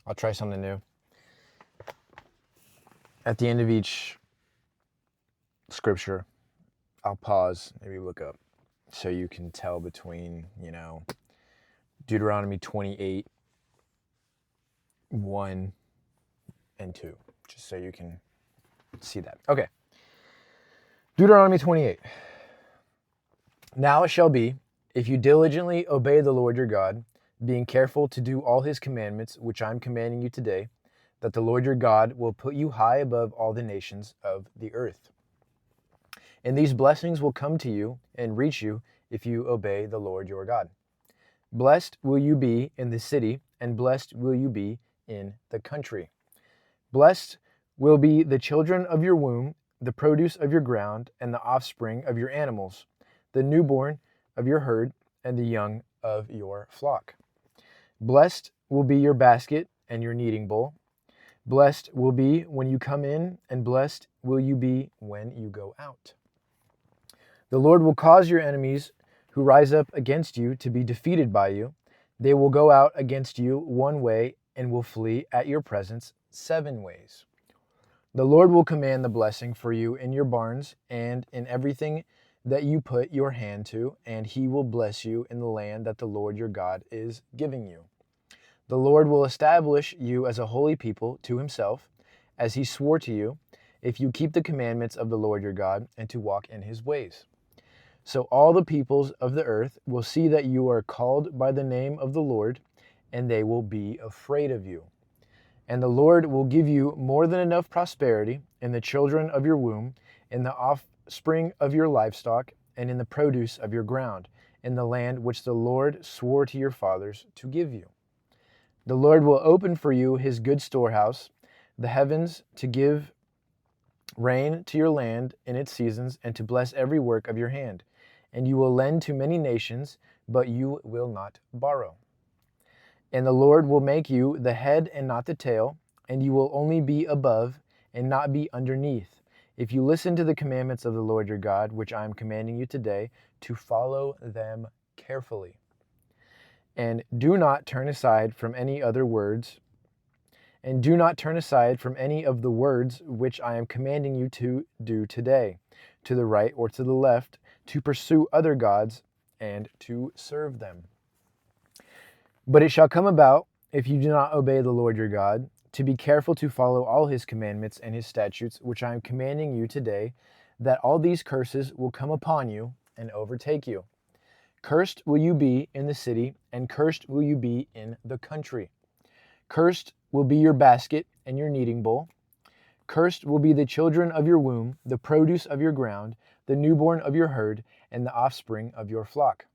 I'll try something new. At the end of each scripture, I'll pause, maybe look up, so you can tell between, Deuteronomy 28, 1 and 2, just so you can see that. Okay. Deuteronomy 28. Now it shall be, if you diligently obey the Lord your God, being careful to do all his commandments, which I am commanding you today, that the Lord your God will put you high above all the nations of the earth. And these blessings will come to you and reach you if you obey the Lord your God. Blessed will you be in the city, and blessed will you be in the country. Blessed will be the children of your womb, the produce of your ground, and the offspring of your animals, the newborn of your herd, and the young of your flock. Blessed will be your basket and your kneading bowl. Blessed will be when you come in, and blessed will you be when you go out. The Lord will cause your enemies who rise up against you to be defeated by you. They will go out against you one way and will flee at your presence 7 ways. The Lord will command the blessing for you in your barns and in everything that you put your hand to, and he will bless you in the land that the Lord your God is giving you. The Lord will establish you as a holy people to himself, as he swore to you, if you keep the commandments of the Lord your God and to walk in his ways. So all the peoples of the earth will see that you are called by the name of the Lord, and they will be afraid of you. And the Lord will give you more than enough prosperity in the children of your womb, in the offspring of your livestock, and in the produce of your ground, in the land which the Lord swore to your fathers to give you. The Lord will open for you his good storehouse, the heavens, to give rain to your land in its seasons, and to bless every work of your hand. And you will lend to many nations, but you will not borrow. And the Lord will make you the head and not the tail, and you will only be above and not be underneath, if you listen to the commandments of the Lord your God, which I am commanding you today, to follow them carefully. And do not turn aside from any other words, and do not turn aside from any of the words which I am commanding you to do today, to the right or to the left, to pursue other gods and to serve them. But it shall come about, if you do not obey the Lord your God, to be careful to follow all his commandments and his statutes, which I am commanding you today, that all these curses will come upon you and overtake you. Cursed will you be in the city, and cursed will you be in the country. Cursed will be your basket and your kneading bowl. Cursed will be the children of your womb, the produce of your ground, the newborn of your herd, and the offspring of your flock.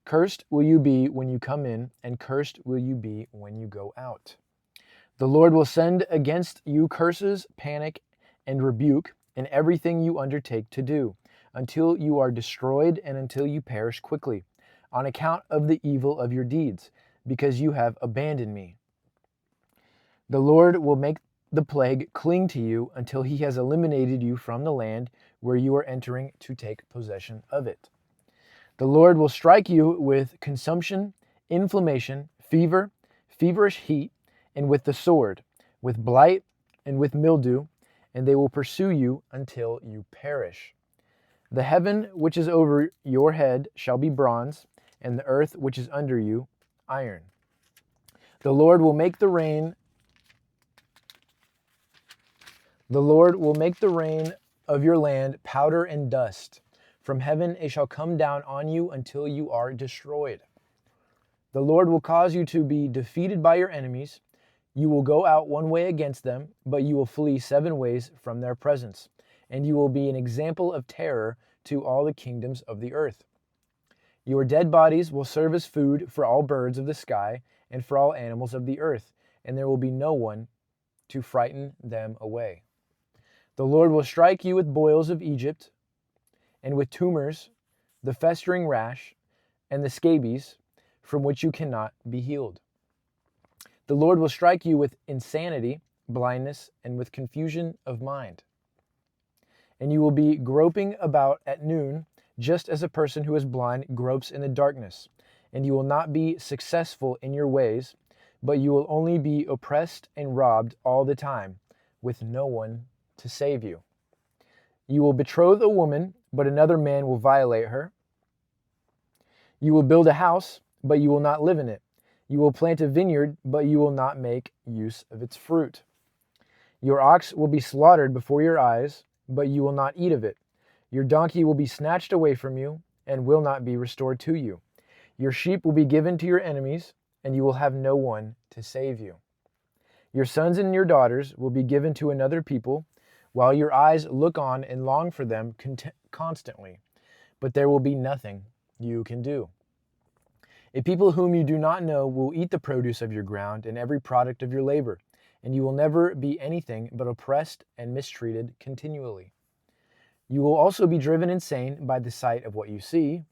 Cursed will you be when you come in, and cursed will you be when you go out. The Lord will send against you curses, panic, and rebuke in everything you undertake to do, until you are destroyed and until you perish quickly, on account of the evil of your deeds, because you have abandoned me. The Lord will make the plague cling to you until he has eliminated you from the land where you are entering to take possession of it. The Lord will strike you with consumption, inflammation, fever, feverish heat, and with the sword, with blight, and with mildew, and they will pursue you until you perish. The heaven which is over your head shall be bronze, and the earth which is under you, iron. The Lord will make the rain of your land powder and dust. From heaven it shall come down on you until you are destroyed. The Lord will cause you to be defeated by your enemies. You will go out one way against them, but you will flee 7 ways from their presence, and you will be an example of terror to all the kingdoms of the earth. Your dead bodies will serve as food for all birds of the sky and for all animals of the earth, and there will be no one to frighten them away. The Lord will strike you with boils of Egypt, and with tumors, the festering rash, and the scabies, from which you cannot be healed. The Lord will strike you with insanity, blindness, and with confusion of mind. And you will be groping about at noon, just as a person who is blind gropes in the darkness. And you will not be successful in your ways, but you will only be oppressed and robbed all the time, with no one to save you. You will betroth a woman, but another man will violate her. You will build a house, but you will not live in it. You will plant a vineyard, but you will not make use of its fruit. Your ox will be slaughtered before your eyes, but you will not eat of it. Your donkey will be snatched away from you, and will not be restored to you. Your sheep will be given to your enemies, and you will have no one to save you. Your sons and your daughters will be given to another people, while your eyes look on and long for them constantly, but there will be nothing you can do. A people whom you do not know will eat the produce of your ground and every product of your labor, and you will never be anything but oppressed and mistreated continually. You will also be driven insane by the sight of what you see.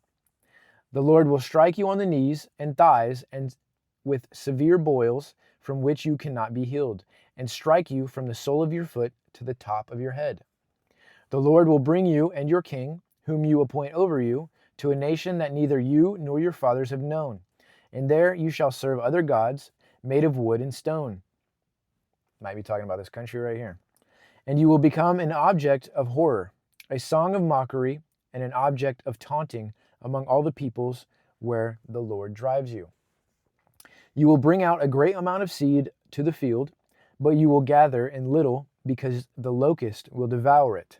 The Lord will strike you on the knees and thighs and with severe boils from which you cannot be healed, and strike you from the sole of your foot to the top of your head. The Lord will bring you and your king, whom you appoint over you, to a nation that neither you nor your fathers have known, and there you shall serve other gods made of wood and stone. Might be talking about this country right here. And you will become an object of horror, a song of mockery, and an object of taunting among all the peoples where the Lord drives you. You will bring out a great amount of seed to the field, but you will gather in little because the locust will devour it.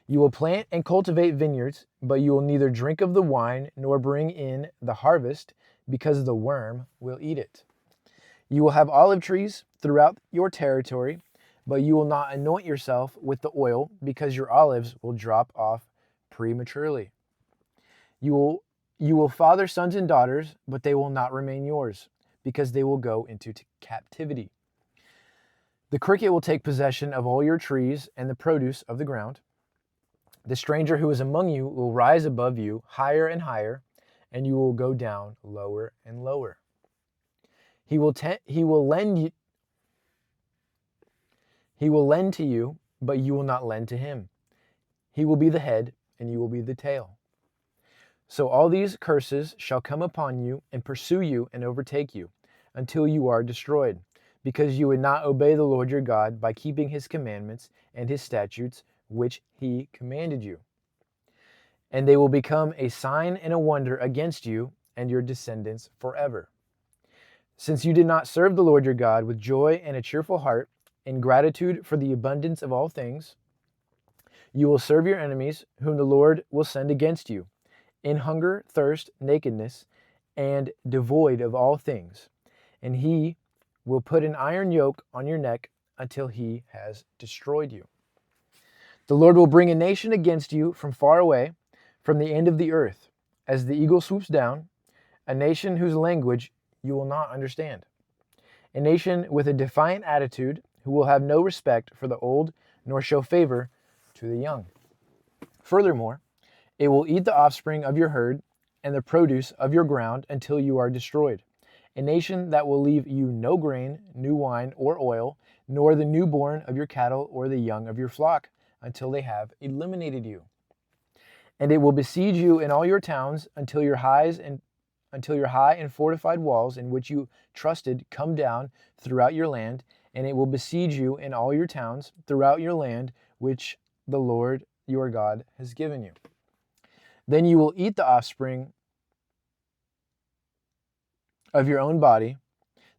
You will plant and cultivate vineyards, but you will neither drink of the wine nor bring in the harvest because the worm will eat it. You will have olive trees throughout your territory, but you will not anoint yourself with the oil because your olives will drop off prematurely. You will father sons and daughters, but they will not remain yours because they will go into captivity. The cricket will take possession of all your trees and the produce of the ground. The stranger who is among you will rise above you higher and higher, and you will go down lower and lower. He will lend to you, but you will not lend to him. He will be the head, and you will be the tail. So all these curses shall come upon you and pursue you and overtake you, until you are destroyed, because you would not obey the Lord your God by keeping his commandments and his statutes, which he commanded you. And they will become a sign and a wonder against you and your descendants forever. Since you did not serve the Lord your God with joy and a cheerful heart, in gratitude for the abundance of all things, you will serve your enemies, whom the Lord will send against you, in hunger, thirst, nakedness, and devoid of all things. And he will put an iron yoke on your neck until he has destroyed you. The Lord will bring a nation against you from far away, from the end of the earth, as the eagle swoops down, a nation whose language you will not understand, a nation with a defiant attitude who will have no respect for the old nor show favor to the young. Furthermore, it will eat the offspring of your herd and the produce of your ground until you are destroyed, a nation that will leave you no grain, new wine, or oil, nor the newborn of your cattle or the young of your flock, until they have eliminated you. And it will besiege you in all your towns until your high and fortified walls in which you trusted come down throughout your land, and it will besiege you in all your towns throughout your land which the Lord your God has given you. Then you will eat the offspring of your own body,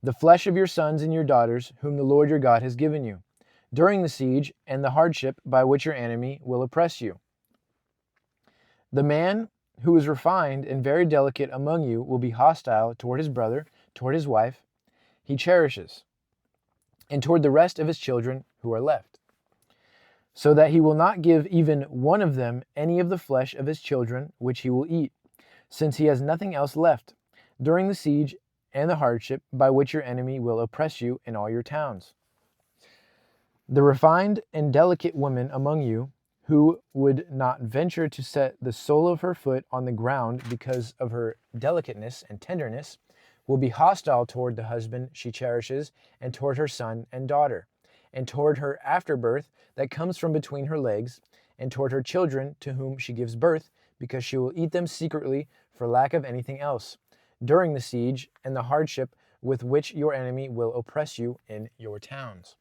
the flesh of your sons and your daughters, whom the Lord your God has given you, during the siege and the hardship by which your enemy will oppress you. The man who is refined and very delicate among you will be hostile toward his brother, toward his wife he cherishes, and toward the rest of his children who are left, so that he will not give even one of them any of the flesh of his children which he will eat, since he has nothing else left, during the siege and the hardship by which your enemy will oppress you in all your towns. The refined and delicate woman among you, who would not venture to set the sole of her foot on the ground because of her delicateness and tenderness, will be hostile toward the husband she cherishes, and toward her son and daughter, and toward her afterbirth that comes from between her legs, and toward her children to whom she gives birth, because she will eat them secretly for lack of anything else, during the siege and the hardship with which your enemy will oppress you in your towns.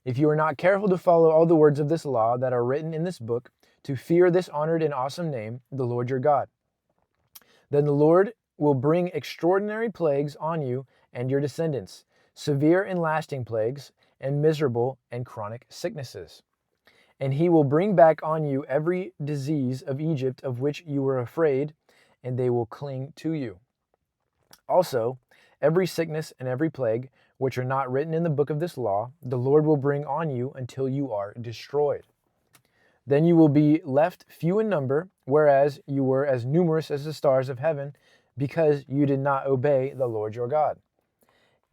If you are not careful to follow all the words of this law that are written in this book, to fear this honored and awesome name, the Lord your God, then the Lord will bring extraordinary plagues on you and your descendants, severe and lasting plagues, and miserable and chronic sicknesses. And he will bring back on you every disease of Egypt of which you were afraid, and they will cling to you. Also, every sickness and every plague, which are not written in the book of this law, the Lord will bring on you until you are destroyed. Then you will be left few in number, whereas you were as numerous as the stars of heaven, because you did not obey the Lord your God.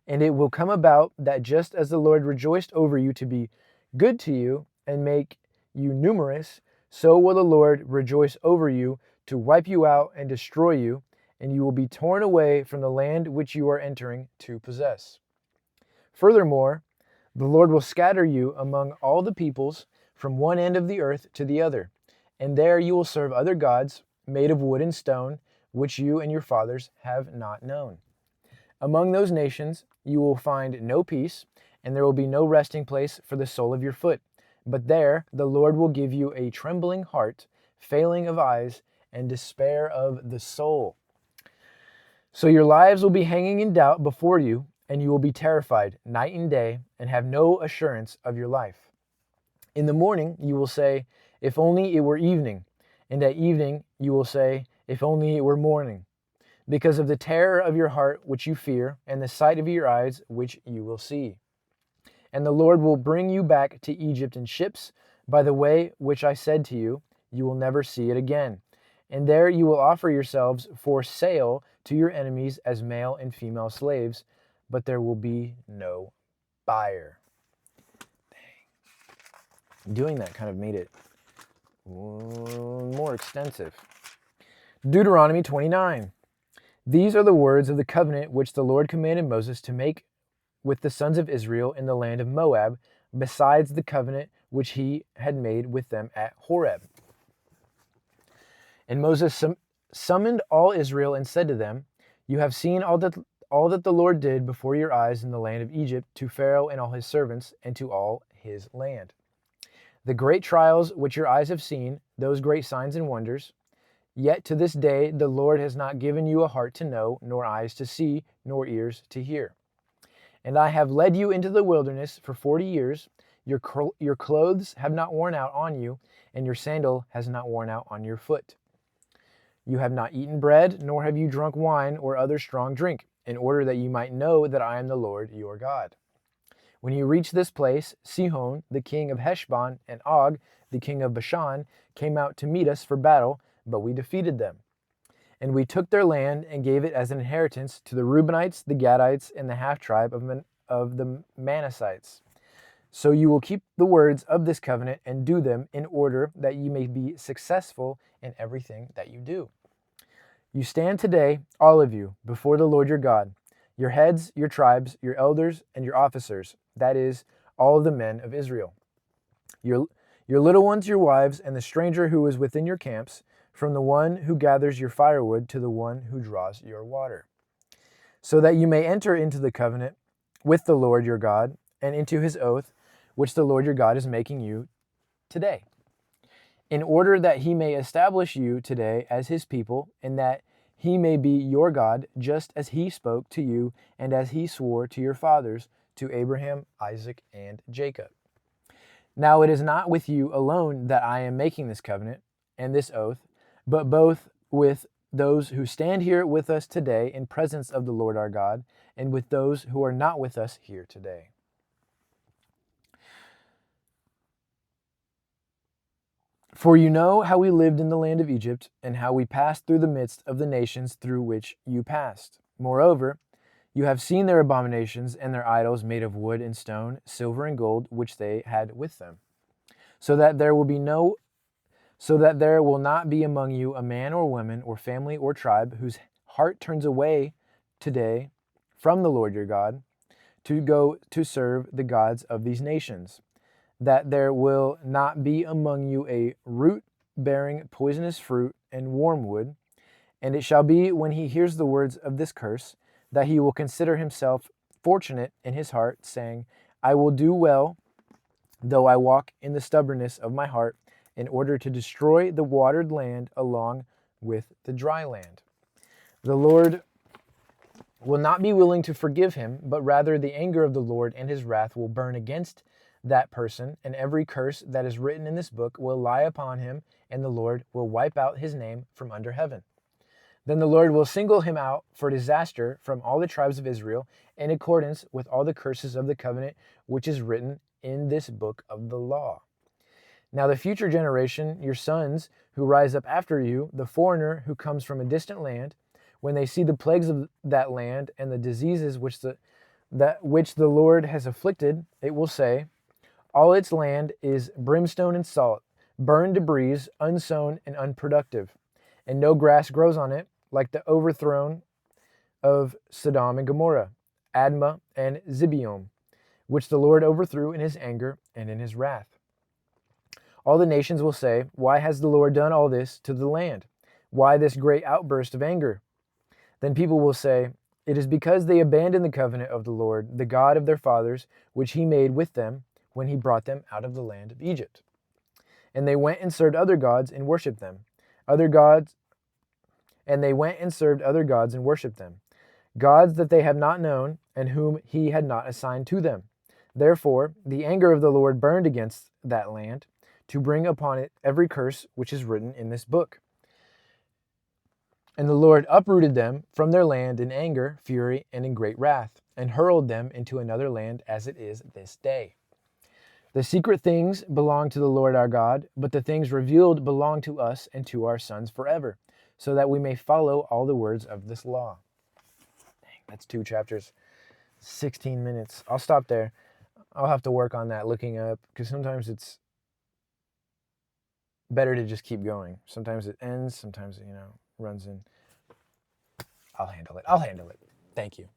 And it will come about that just as the Lord rejoiced over you to be good to you and make you numerous, so will the Lord rejoice over you to wipe you out and destroy you, and you will be torn away from the land which you are entering to possess. Furthermore, the Lord will scatter you among all the peoples from one end of the earth to the other, and there you will serve other gods made of wood and stone, which you and your fathers have not known. Among those nations you will find no peace, and there will be no resting place for the sole of your foot. But there the Lord will give you a trembling heart, failing of eyes, and despair of the soul. So your lives will be hanging in doubt before you, and you will be terrified night and day, and have no assurance of your life. In the morning you will say, if only it were evening, and at evening you will say, if only it were morning, because of the terror of your heart which you fear, and the sight of your eyes which you will see. And the Lord will bring you back to Egypt in ships, by the way which I said to you, you will never see it again. And there you will offer yourselves for sale to your enemies as male and female slaves, but there will be no buyer. Dang. Doing that kind of made it more extensive. Deuteronomy 29. These are the words of the covenant which the Lord commanded Moses to make with the sons of Israel in the land of Moab, besides the covenant which he had made with them at Horeb. And Moses summoned all Israel and said to them, you have seen all that the Lord did before your eyes in the land of Egypt to Pharaoh and all his servants and to all his land. The great trials which your eyes have seen, those great signs and wonders. Yet to this day the Lord has not given you a heart to know, nor eyes to see, nor ears to hear. And I have led you into the wilderness for 40 years. Your clothes have not worn out on you, and your sandal has not worn out on your foot. You have not eaten bread, nor have you drunk wine or other strong drink, in order that you might know that I am the Lord your God. When you reach this place, Sihon, the king of Heshbon, and Og, the king of Bashan, came out to meet us for battle, but we defeated them. And we took their land and gave it as an inheritance to the Reubenites, the Gadites, and the half-tribe of the Manassites. So you will keep the words of this covenant and do them in order that you may be successful in everything that you do. You stand today, all of you, before the Lord your God, your heads, your tribes, your elders, and your officers, that is, all of the men of Israel. Your little ones, your wives, and the stranger who is within your camps, from the one who gathers your firewood to the one who draws your water, so that you may enter into the covenant with the Lord your God and into his oath, which the Lord your God is making you today, in order that he may establish you today as his people, and that he may be your God, just as he spoke to you and as he swore to your fathers, to Abraham, Isaac, and Jacob. Now it is not with you alone that I am making this covenant and this oath, but both with those who stand here with us today in presence of the Lord our God, and with those who are not with us here today. For you know how we lived in the land of Egypt, and how we passed through the midst of the nations through which you passed. Moreover, you have seen their abominations and their idols made of wood and stone, silver and gold, which they had with them, so that there will not be among you a man or woman or family or tribe whose heart turns away today from the Lord your God to go to serve the gods of these nations, that there will not be among you a root bearing poisonous fruit and wormwood. And it shall be when he hears the words of this curse, that he will consider himself fortunate in his heart, saying, I will do well, though I walk in the stubbornness of my heart, in order to destroy the watered land along with the dry land. The Lord will not be willing to forgive him, but rather the anger of the Lord and his wrath will burn against that person, and every curse that is written in this book will lie upon him, and the Lord will wipe out his name from under heaven. Then the Lord will single him out for disaster from all the tribes of Israel, in accordance with all the curses of the covenant which is written in this book of the law. Now the future generation, your sons who rise up after you, the foreigner who comes from a distant land, when they see the plagues of that land and the diseases which the Lord has afflicted, it will say, all its land is brimstone and salt, burned debris, unsown and unproductive, and no grass grows on it, like the overthrown of Sodom and Gomorrah, Admah and Zibeon, which the Lord overthrew in his anger and in his wrath. All the nations will say, why has the Lord done all this to the land? Why this great outburst of anger? Then people will say, it is because they abandoned the covenant of the Lord, the God of their fathers, which he made with them when he brought them out of the land of Egypt. And they went and served other gods and worshipped them. Gods that they have not known, and whom he had not assigned to them. Therefore, the anger of the Lord burned against that land, to bring upon it every curse which is written in this book. And the Lord uprooted them from their land in anger, fury, and in great wrath, and hurled them into another land as it is this day. The secret things belong to the Lord our God, but the things revealed belong to us and to our sons forever, so that we may follow all the words of this law. Dang, that's 2 chapters, 16 minutes. I'll stop there. I'll have to work on that, looking up, because sometimes it's better to just keep going. Sometimes it ends, sometimes it, runs in. I'll handle it. Thank you.